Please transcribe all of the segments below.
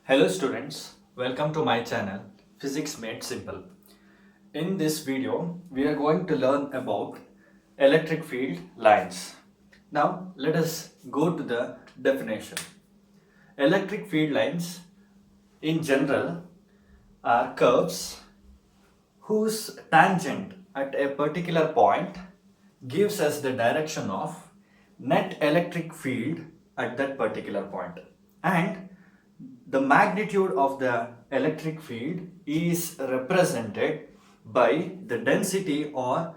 Hello students, welcome to my channel Physics Made Simple. In this video, we are going to learn about electric field lines. Now, let us go to the definition. Electric field lines in general are curves whose tangent at a particular point gives us the direction of net electric field at that particular point, and the magnitude of the electric field is represented by the density or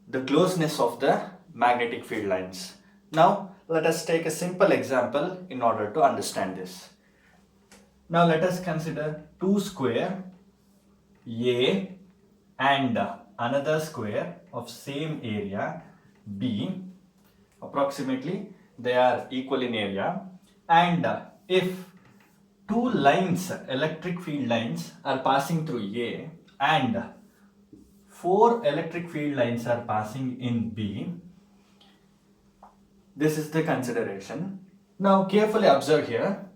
the closeness of the magnetic field lines. Now let us take a simple example in order to understand this. Now let us consider two square A and another square of same area B. Approximately they are equal in area, and if two lines, electric field lines, are passing through A and four electric field lines are passing in B, this is the consideration. Now carefully observe here,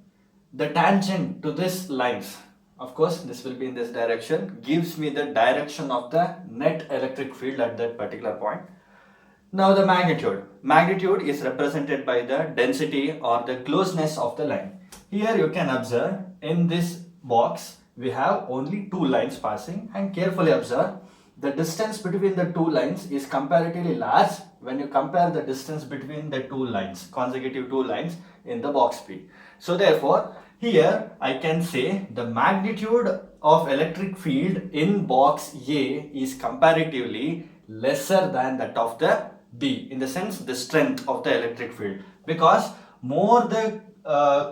the tangent to this lines, of course this will be in this direction, gives me the direction of the net electric field at that particular point. Now the magnitude is represented by the density or the closeness of the line. Here you can observe in this box we have only two lines passing, and carefully observe the distance between the two lines is comparatively large when you compare the distance between the two lines, consecutive two lines in the box P. So therefore here I can say the magnitude of electric field in box A is comparatively lesser than that of the B, in the sense the strength of the electric field, because more the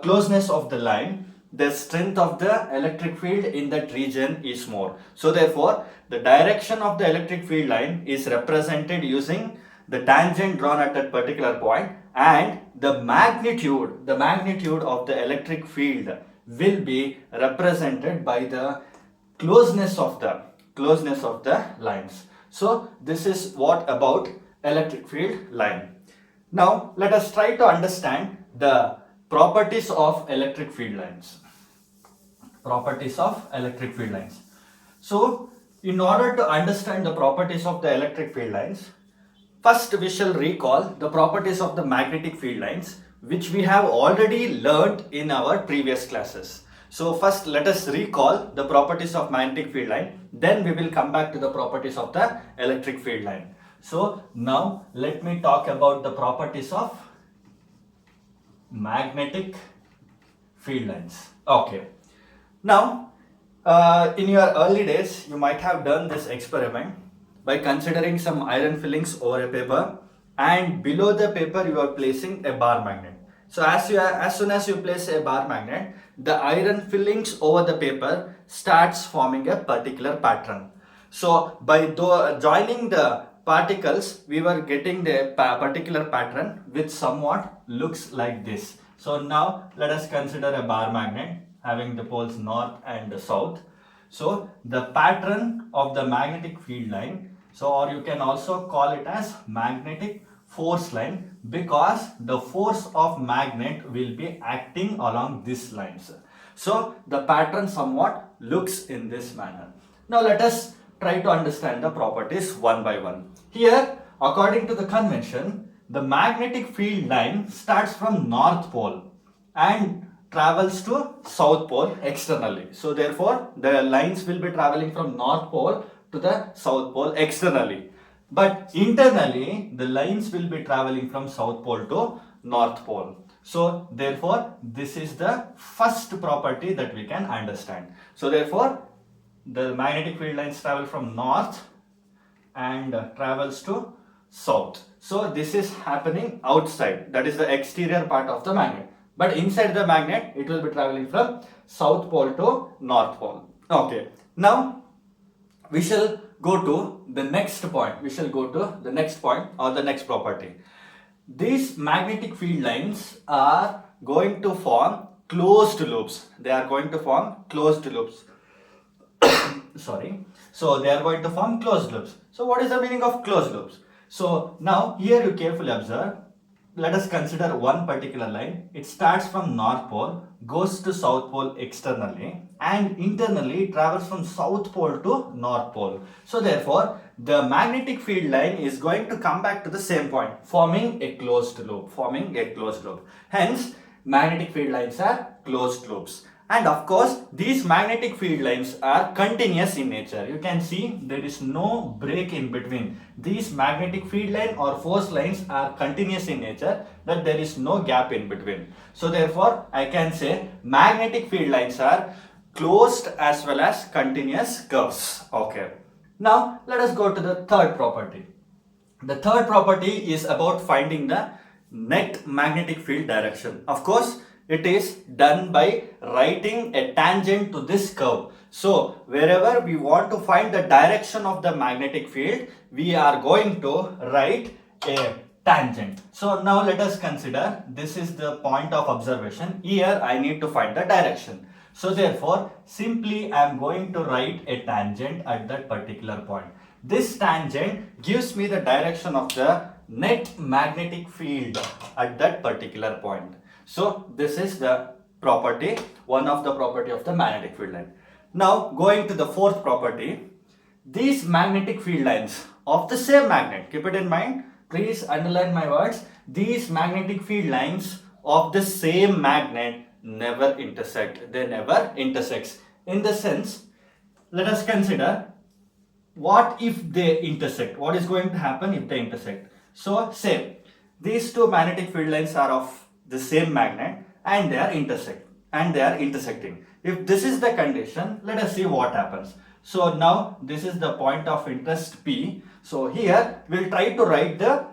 closeness of the line, the strength of the electric field in that region is more. So therefore the direction of the electric field line is represented using the tangent drawn at that particular point, and the magnitude of the electric field will be represented by the closeness of the lines. So this is what about electric field line. Now let us try to understand the properties of electric field lines. So in order to understand the properties of the electric field lines, first we shall recall the properties of the magnetic field lines, which we have already learned in our previous classes. So first let us recall the properties of magnetic field line, then we will come back to the properties of the electric field line. So now let me talk about the properties of magnetic field lines. Okay. Now in your early days you might have done this experiment by considering some iron fillings over a paper, and below the paper you are placing a bar magnet. So as soon as you place a bar magnet, the iron fillings over the paper starts forming a particular pattern. So by joining the particles, we were getting the particular pattern which somewhat looks like this. So now let us consider a bar magnet having the poles north and south. So the pattern of the magnetic field line, so or you can also call it as magnetic force line, because the force of magnet will be acting along these lines. So the pattern somewhat looks in this manner. Now let us try to understand the properties one by one. Here, according to the convention, the magnetic field line starts from north pole and travels to south pole externally. So therefore the lines will be traveling from north pole to the south pole externally, but internally the lines will be traveling from south pole to north pole. So therefore this is the first property that we can understand. So therefore the magnetic field lines travel from north and travels to south. So this is happening outside, that is the exterior part of the magnet, but inside the magnet it will be traveling from south pole to north pole. Okay, now we shall go to the next point. Or the next property. These magnetic field lines are going to form closed loops. Sorry. So they are going to form closed loops. So what is the meaning of closed loops? So now here you carefully observe, let us consider one particular line. It starts from North Pole, goes to South Pole externally, and internally travels from South Pole to North Pole. So therefore, the magnetic field line is going to come back to the same point, forming a closed loop, Hence, magnetic field lines are closed loops. And of course, these magnetic field lines are continuous in nature. You can see there is no break in between. These magnetic field line or force lines are continuous in nature, that there is no gap in between. So therefore, I can say magnetic field lines are closed as well as continuous curves. Okay. Now, let us go to the third property. The third property is about finding the net magnetic field direction. Of course, it is done by writing a tangent to this curve. So, wherever we want to find the direction of the magnetic field, we are going to write a tangent. So, now let us consider this is the point of observation. Here, I need to find the direction. So, therefore, simply I am going to write a tangent at that particular point. This tangent gives me the direction of the net magnetic field at that particular point. So this is the property, one of the property of the magnetic field line. Now going to the fourth property, these magnetic field lines of the same magnet, keep it in mind, please underline my words, these magnetic field lines of the same magnet never intersect, they never intersect. In the sense, let us consider what if they intersect, what is going to happen if they intersect. So say these two magnetic field lines are of the same magnet and they are intersecting. If this is the condition, let us see what happens. So now this is the point of interest P. So here we'll try to write the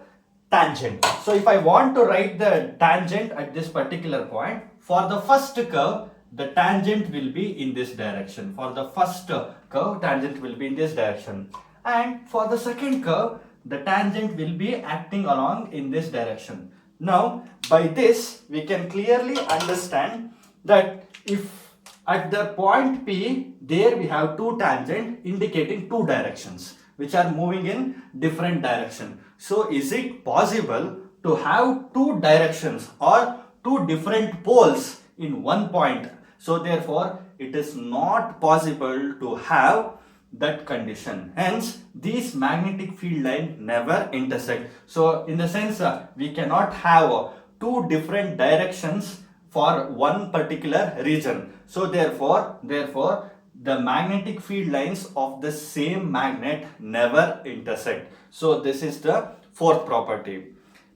tangent. So if I want to write the tangent at this particular point, for the first curve, the tangent will be in this direction. For the first curve, tangent will be in this direction. And for the second curve, the tangent will be acting along in this direction. Now, by this, we can clearly understand that if at the point P, there we have two tangents indicating two directions, which are moving in different direction. So, is it possible to have two directions or two different poles in one point? So, therefore, it is not possible to have that condition. Hence, these magnetic field lines never intersect. So, in the sense, we cannot have two different directions for one particular region. So, therefore, the magnetic field lines of the same magnet never intersect. So, this is the fourth property.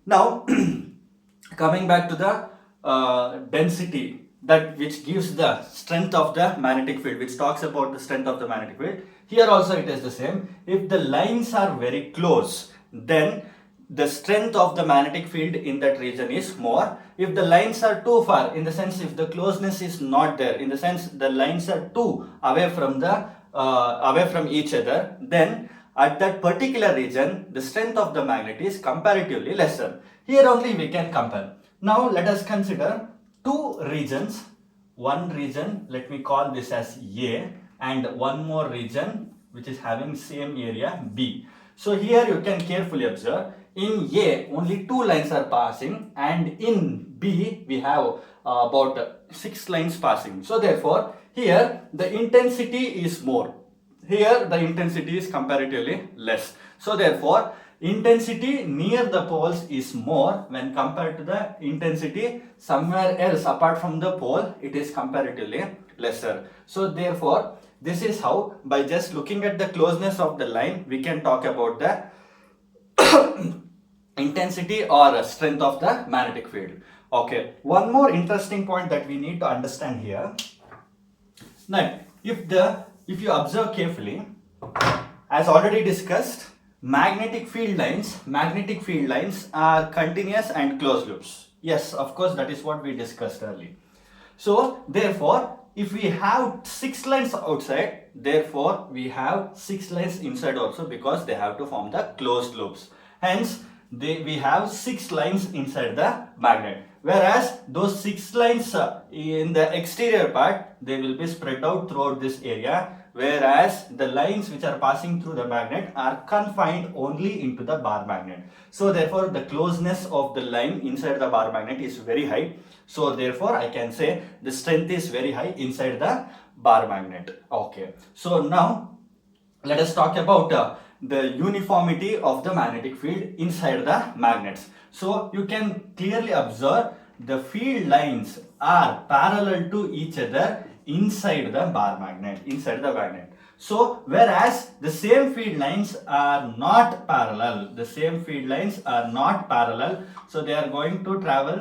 Now, coming back to the density, that which gives the strength of the magnetic field, which talks about the strength of the magnetic field. Here also it is the same. If the lines are very close, then the strength of the magnetic field in that region is more. If the lines are too far, in the sense if the closeness is not there, in the sense the lines are too away from each other, then at that particular region, the strength of the magnet is comparatively lesser. Here only we can compare. Now let us consider two regions. One region, let me call this as A, and one more region which is having same area B. So here you can carefully observe, in A only two lines are passing, and in B we have about 6 lines passing. So therefore here the intensity is more, here the intensity is comparatively less. So therefore intensity near the poles is more when compared to the intensity somewhere else apart from the pole, it is comparatively lesser. So therefore, this is how, by just looking at the closeness of the line, we can talk about the intensity or strength of the magnetic field. Okay, one more interesting point that we need to understand here. Now, if you observe carefully, as already discussed, magnetic field lines are continuous and closed loops. Yes, of course, that is what we discussed earlier. So therefore, if we have 6 lines outside, therefore we have 6 lines inside also, because they have to form the closed loops. Hence, we have 6 lines inside the magnet. Whereas those 6 lines in the exterior part, they will be spread out throughout this area, whereas the lines which are passing through the magnet are confined only into the bar magnet. So therefore the closeness of the line inside the bar magnet is very high. So therefore I can say the strength is very high inside the bar magnet. Okay, so now let us talk about the uniformity of the magnetic field inside the magnets. So you can clearly observe the field lines are parallel to each other inside the bar magnet, inside the magnet. So whereas the same field lines are not parallel, so they are going to travel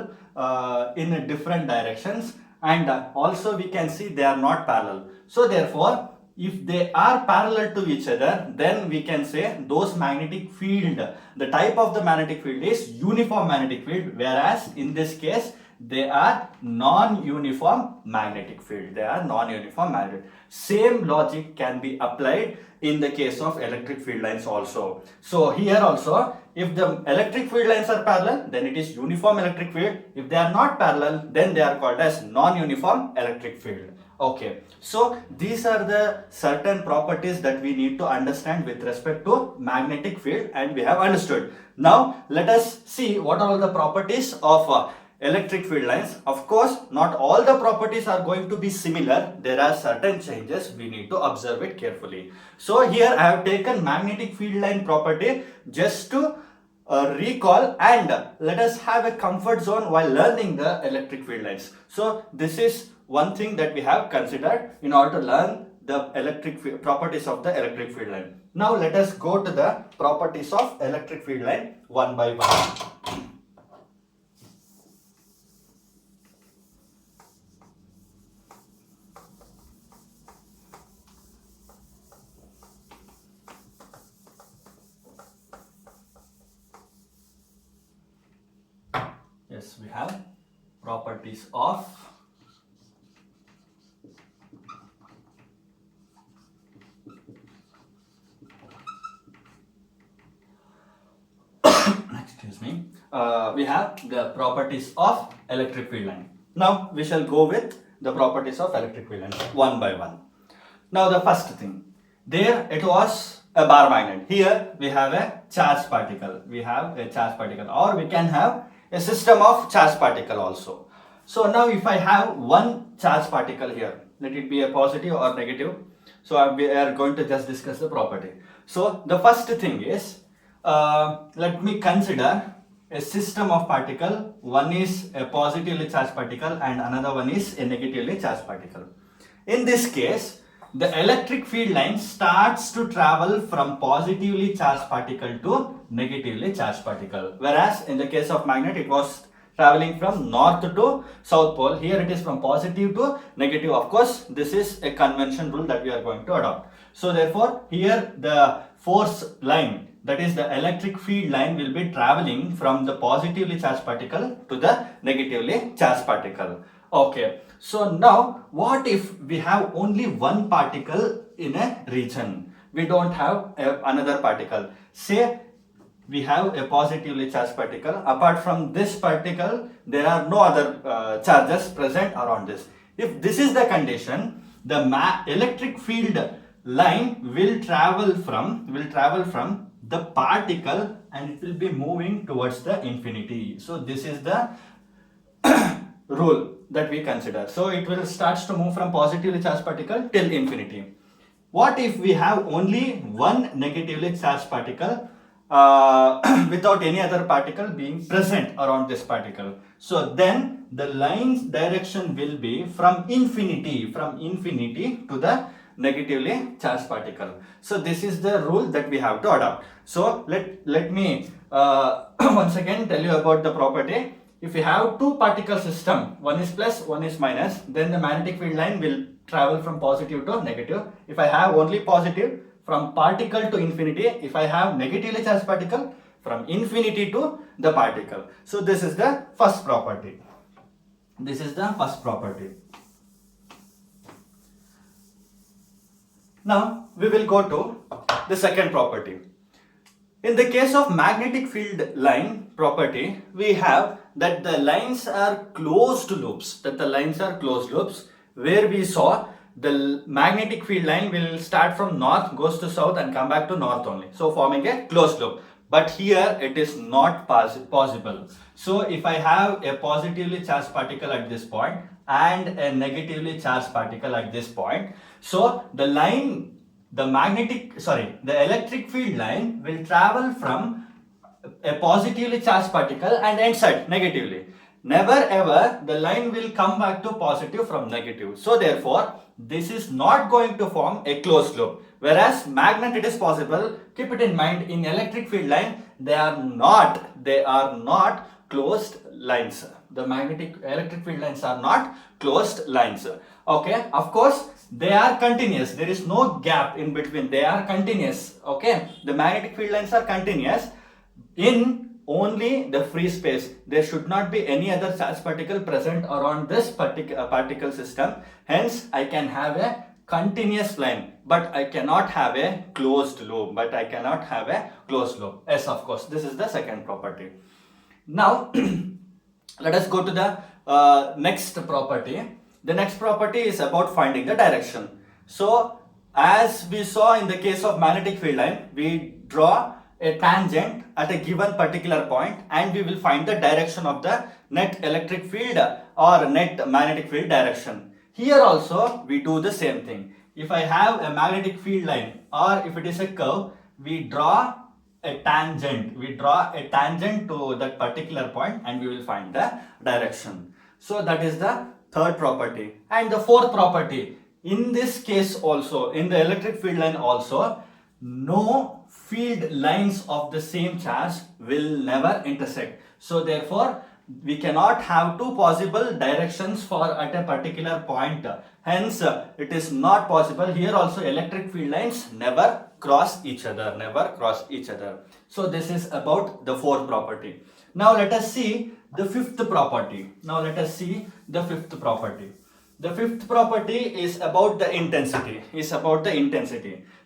in different directions, and also we can see they are not parallel. So therefore if they are parallel to each other, then we can say those magnetic field, the type of the magnetic field is uniform magnetic field, whereas in this case they are non-uniform magnetic field. Same logic can be applied in the case of electric field lines also. So here also, if the electric field lines are parallel, then it is uniform electric field. If they are not parallel, then they are called as non-uniform electric field. Okay, so these are the certain properties that we need to understand with respect to magnetic field, and we have understood. Now let us see what are all the properties of electric field lines. Of course, not all the properties are going to be similar. There are certain changes, we need to observe it carefully. So here I have taken magnetic field line property just to recall, and let us have a comfort zone while learning the electric field lines. So this is one thing that we have considered in order to learn the properties of the electric field line. Now let us go to the properties of electric field line one by one. Yes, we have properties of we have the properties of electric field line. Now we shall go with the properties of electric field line one by one. Now the first thing, there it was a bar magnet. Here we have a charge particle. Or we can have a system of charge particle also. So now if I have one charge particle here, let it be a positive or negative. So we are going to just discuss the property. So the first thing is, let me consider a system of particle. One is a positively charged particle and another one is a negatively charged particle. In this case, the electric field line starts to travel from positively charged particle to negatively charged particle, whereas in the case of magnet it was traveling from north to south pole. Here it is from positive to negative. Of course, this is a convention rule that we are going to adopt. So therefore here the force line, that is the electric field line, will be traveling from the positively charged particle to the negatively charged particle. Okay, so now what if we have only one particle in a region? We don't have another particle. Say we have a positively charged particle. Apart from this particle, there are no other charges present around this. If this is the condition, the electric field line will travel from the particle and it will be moving towards the infinity. So this is the rule that we consider. So it will start to move from positively charged particle till infinity. What if we have only one negatively charged particle without any other particle being present around this particle? So then the line's direction will be from infinity to the negatively charged particle. So this is the rule that we have to adopt. So let me once again tell you about the property. If you have two particle system, one is plus, one is minus, then the magnetic field line will travel from positive to negative. If I have only positive, from particle to infinity. If I have negatively charged particle, from infinity to the particle. So this is the first property. Now we will go to the second property. In the case of magnetic field line property, we have that the lines are closed loops, where we saw the magnetic field line will start from north, goes to south and come back to north only. So forming a closed loop. But here it is not possible. So if I have a positively charged particle at this point and a negatively charged particle at this point, so the electric field line will travel from a positively charged particle and ends at negatively. Never ever the line will come back to positive from negative. So therefore, this is not going to form a closed loop. Whereas magnet it is possible. Keep it in mind, in electric field line they are not closed lines. The electric field lines are not closed lines. Okay, of course they are continuous. There is no gap in between. They are continuous. Okay, the magnetic field lines are continuous in only the free space. There should not be any other charged particle present around this particle system. Hence, I can have a continuous line, but I cannot have a closed loop. Yes, of course, this is the second property. Now, let us go to the next property. The next property is about finding the direction. So, as we saw in the case of magnetic field line, we draw a tangent at a given particular point and we will find the direction of the net electric field or net magnetic field direction. Here also we do the same thing. If I have a magnetic field line or if it is a curve, we draw a tangent to that particular point and we will find the direction. So that is the third property. And the fourth property, in this case also, in the electric field line also, no field lines of the same charge will never intersect. So therefore, we cannot have two possible directions for at a particular point. Hence, it is not possible. Here also electric field lines never cross each other. So this is about the fourth property. Now let us see the fifth property. The fifth property is about the intensity.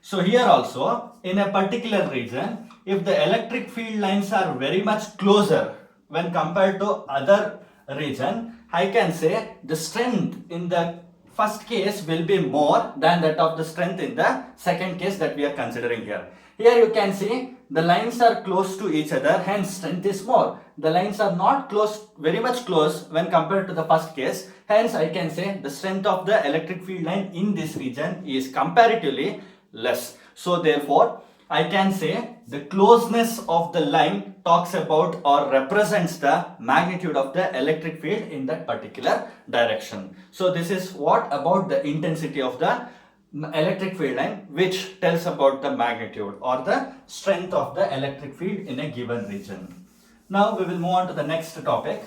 So here also, in a particular region, if the electric field lines are very much closer when compared to other region, I can say the strength in the first case will be more than that of the strength in the second case that we are considering here. Here you can see the lines are close to each other, hence strength is more. The lines are not very much close when compared to the first case. Hence, I can say the strength of the electric field line in this region is comparatively less. So therefore, I can say the closeness of the line talks about or represents the magnitude of the electric field in that particular direction. So this is what about the intensity of the electric field line, which tells about the magnitude or the strength of the electric field in a given region. Now we will move on to the next topic.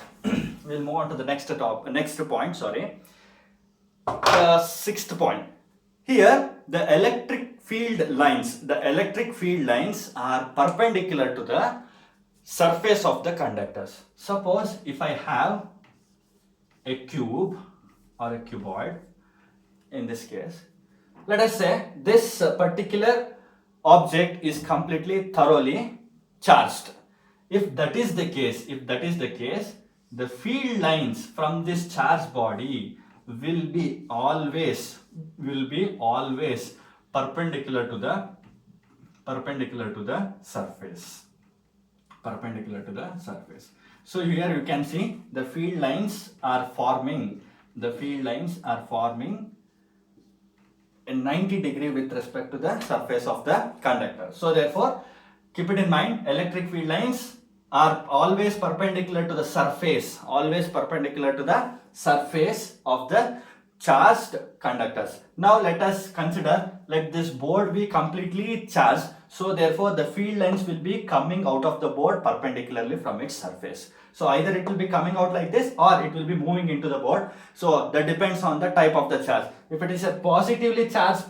Next point. Sixth point. Here the electric field lines are perpendicular to the surface of the conductors. Suppose if I have a cube or a cuboid, in this case, let us say this particular object is completely thoroughly charged. If that is the case, the field lines from this charged body will be always perpendicular to the surface. So here you can see the field lines are forming in 90 degree with respect to the surface of the conductor. So therefore, keep it in mind, electric field lines are always perpendicular to the surface, of the charged conductors. Now let us consider, let this board be completely charged. So therefore, the field lines will be coming out of the board perpendicularly from its surface. So either it will be coming out like this or it will be moving into the board. So that depends on the type of the charge. If it is a positively charged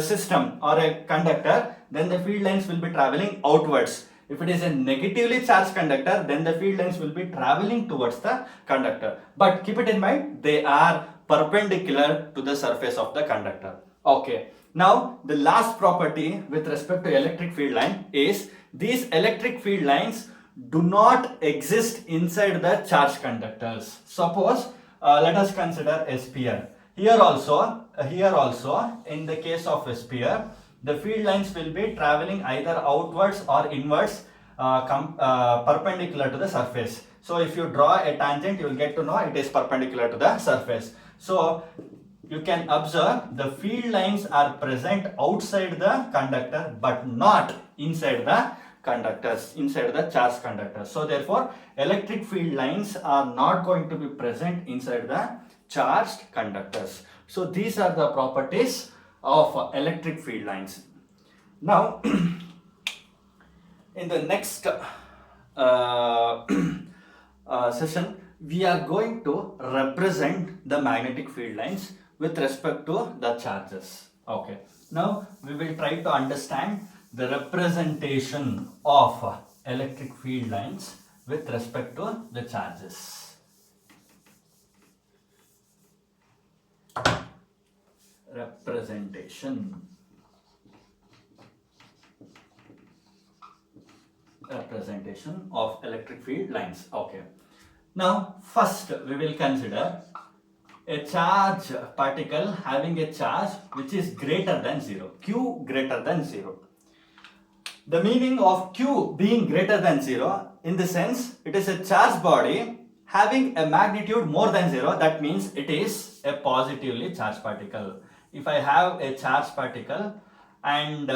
system or a conductor, then the field lines will be traveling outwards. If it is a negatively charged conductor, then the field lines will be traveling towards the conductor. But keep it in mind, they are perpendicular to the surface of the conductor. Okay. Now, the last property with respect to electric field line is these electric field lines do not exist inside the charged conductors. Suppose, let us consider a sphere. Here also, in the case of a sphere, the field lines will be traveling either outwards or inwards, perpendicular to the surface. So if you draw a tangent, you will get to know it is perpendicular to the surface. So you can observe the field lines are present outside the conductor but not inside the conductors, inside the charge conductors. So therefore, electric field lines are not going to be present inside the charged conductors. So these are the properties of electric field lines. Now, in the next session, we are going to represent the magnetic field lines with respect to the charges. Okay. Now, we will try to understand the representation of electric field lines with respect to the charges. Representation of electric field lines. Okay. Now, first we will consider a charge particle having a charge which is greater than 0, Q greater than 0. The meaning of Q being greater than 0, in the sense it is a charged body having a magnitude more than 0, that means it is a positively charged particle. If I have a charged particle and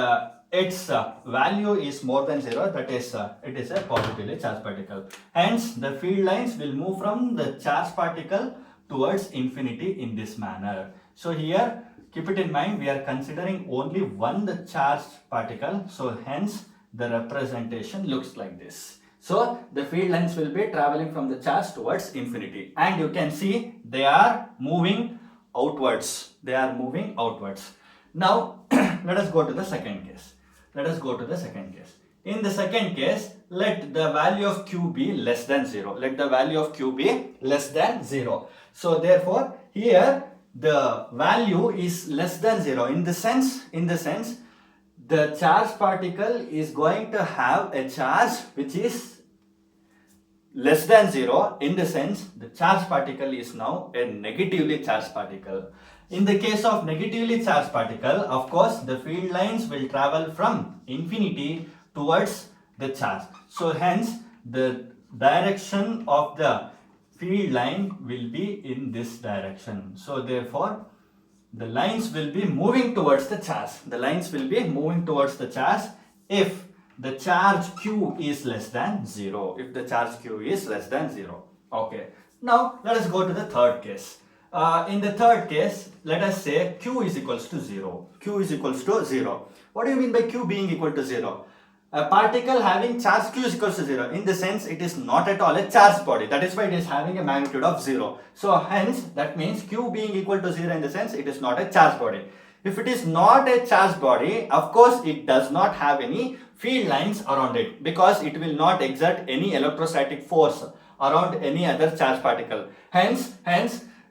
its value is more than 0, that is it is a positively charged particle. Hence, the field lines will move from the charged particle towards infinity in this manner. So here, keep it in mind, we are considering only one charged particle. So hence, the representation looks like this. So the field lines will be traveling from the charge towards infinity, and you can see they are moving outwards. They are moving outwards. Now, let us go to the second case. In the second case, let the value of Q be less than 0. So therefore, here the value is less than 0. In the sense, the charged particle is going to have a charge which is less than 0. In the sense, the charged particle is now a negatively charged particle. In the case of negatively charged particle, of course, the field lines will travel from infinity towards the charge. So hence, the direction of the field line will be in this direction. So therefore, the lines will be moving towards the charge. If the charge Q is less than 0. Okay. Now, let us go to the third case. In the third case, let us say Q is equals to 0. What do you mean by Q being equal to 0? A particle having charge Q is equals to 0. In the sense, it is not at all a charged body. That is why it is having a magnitude of 0. So hence, that means Q being equal to 0 in the sense, it is not a charged body. If it is not a charged body, of course, it does not have any field lines around it, because it will not exert any electrostatic force around any other charged particle. Hence,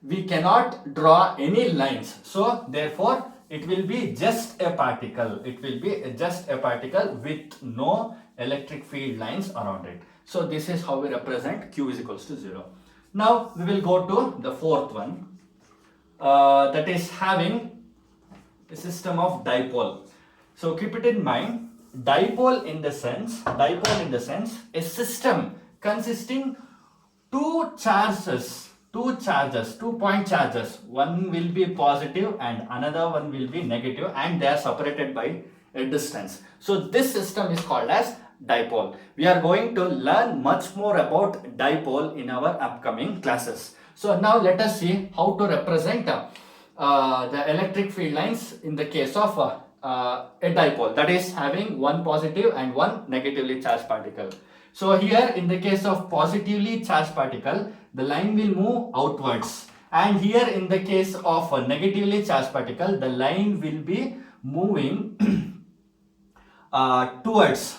we cannot draw any lines. So therefore, it will be just a particle. With no electric field lines around it. So this is how we represent Q is equals to 0. Now we will go to the fourth one, that is having a system of dipole. So keep it in mind, dipole in the sense, a system consisting two point charges. One will be positive and another one will be negative, and they are separated by a distance. So this system is called as dipole. We are going to learn much more about dipole in our upcoming classes. So now let us see how to represent the electric field lines in the case of a dipole, that is having one positive and one negatively charged particle. So here, in the case of positively charged particle, the line will move outwards, and here in the case of a negatively charged particle, the line will be moving towards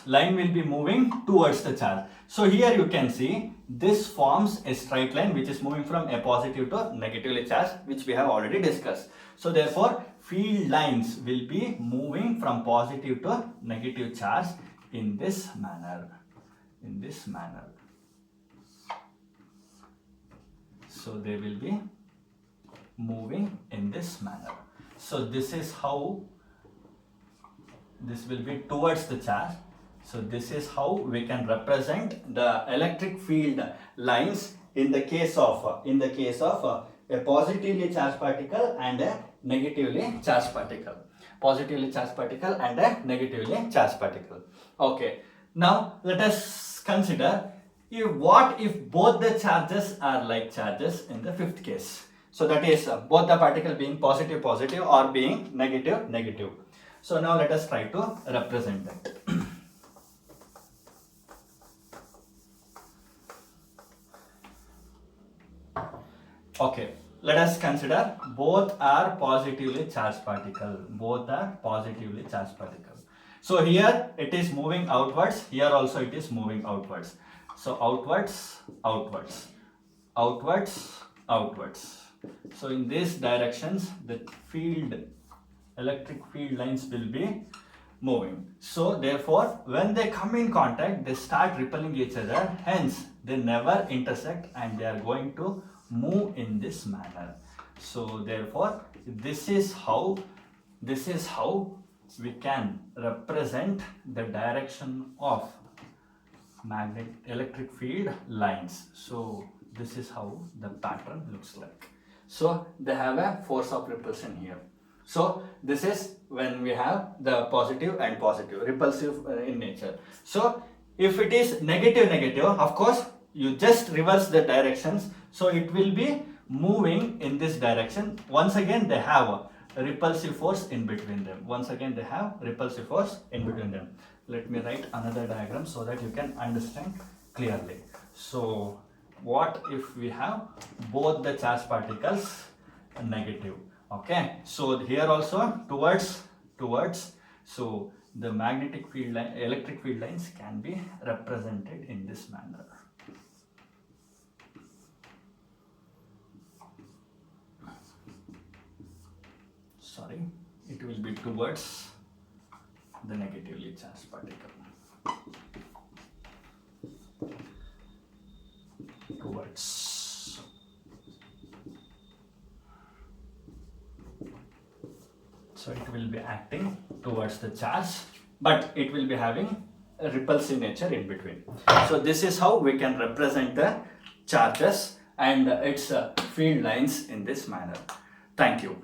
the charge. So here you can see this forms a straight line which is moving from a positive to negatively charged, which we have already discussed. So therefore, field lines will be moving from positive to negative charge in this manner. So they will be moving in this manner. So this is how this will be towards the charge. So this is how we can represent the electric field lines in the case of a positively charged particle and a negatively charged particle. Positively charged particle and a negatively charged particle. Okay. Now let us consider what if both the charges are like charges in the fifth case. So that is both the particle being positive positive or being negative negative. So now let us try to represent that. Okay, let us consider both are positively charged particle. Both are positively charged particle. So here it is moving outwards. Here also it is moving outwards. So outwards, outwards, outwards, outwards. So in these directions, the electric field lines will be moving. So therefore, when they come in contact, they start repelling each other. Hence, they never intersect and they are going to move in this manner. So therefore, this is how we can represent the direction of electric field lines. So this is how the pattern looks like. So they have a force of repulsion here. So this is when we have the positive and positive, repulsive in nature. So if it is negative negative, of course you just reverse the directions, so it will be moving in this direction. Once again they have a repulsive force in between them. Once again they have repulsive force in between them. Let me write another diagram so that you can understand clearly. So what if we have both the charged particles negative? Okay, so here also towards, so the magnetic field line, electric field lines can be represented in this manner. Sorry, it will be towards the negatively charged particle. Towards. So it will be acting towards the charge, but it will be having a repulsive nature in between. So this is how we can represent the charges and its field lines in this manner. Thank you.